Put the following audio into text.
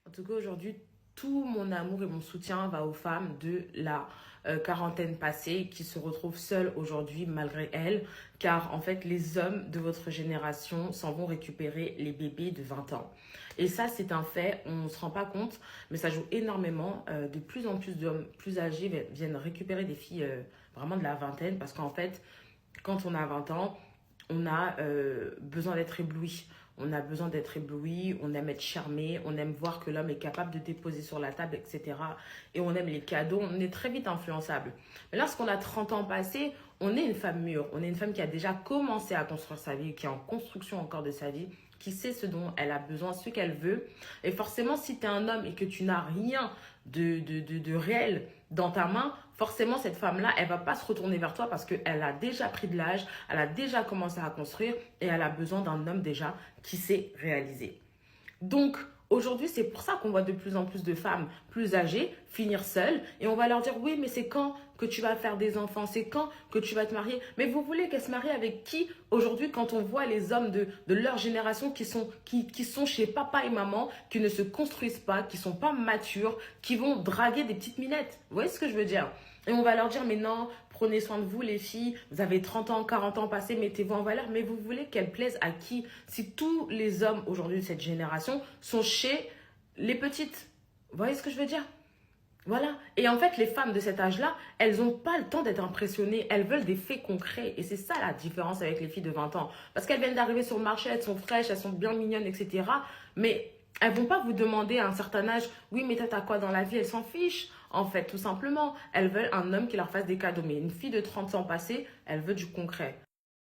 En tout cas, aujourd'hui, tout mon amour et mon soutien va aux femmes de la quarantaine passée qui se retrouvent seules aujourd'hui malgré elles, car en fait, les hommes de votre génération s'en vont récupérer les bébés de 20 ans. Et ça, c'est un fait, on ne se rend pas compte, mais ça joue énormément. De plus en plus d'hommes plus âgés viennent récupérer des filles vraiment de la vingtaine, parce qu'en fait, quand on a 20 ans, on a besoin d'être ébloui. On a besoin d'être ébloui, on aime être charmé, on aime voir que l'homme est capable de déposer sur la table, etc. Et on aime les cadeaux, on est très vite influençable. Mais lorsqu'on a 30 ans passés, on est une femme mûre, on est une femme qui a déjà commencé à construire sa vie, qui est en construction encore de sa vie, qui sait ce dont elle a besoin, ce qu'elle veut. Et forcément, si tu es un homme et que tu n'as rien de réel dans ta main, forcément, cette femme-là, elle va pas se retourner vers toi parce qu'elle a déjà pris de l'âge, elle a déjà commencé à construire et elle a besoin d'un homme déjà qui sait réaliser. Donc, aujourd'hui, c'est pour ça qu'on voit de plus en plus de femmes plus âgées finir seules et on va leur dire oui, mais c'est quand que tu vas faire des enfants, c'est quand que tu vas te marier. Mais vous voulez qu'elle se marie avec qui aujourd'hui quand on voit les hommes de leur génération qui sont chez papa et maman, qui ne se construisent pas, qui sont pas matures, qui vont draguer des petites minettes. Vous voyez ce que je veux dire? Et on va leur dire, mais non, prenez soin de vous les filles, vous avez 30 ans, 40 ans passés, mettez-vous en valeur. Mais vous voulez qu'elles plaisent à qui? Si tous les hommes aujourd'hui de cette génération sont chez les petites. Vous voyez ce que je veux dire? Voilà. Et en fait, les femmes de cet âge-là, elles n'ont pas le temps d'être impressionnées. Elles veulent des faits concrets. Et c'est ça la différence avec les filles de 20 ans. Parce qu'elles viennent d'arriver sur le marché, elles sont fraîches, elles sont bien mignonnes, etc. Mais elles vont pas vous demander à un certain âge, oui, mais t'as quoi dans la vie? Elles s'en fichent, en fait, tout simplement. Elles veulent un homme qui leur fasse des cadeaux. Mais une fille de 30 ans passée, elle veut du concret.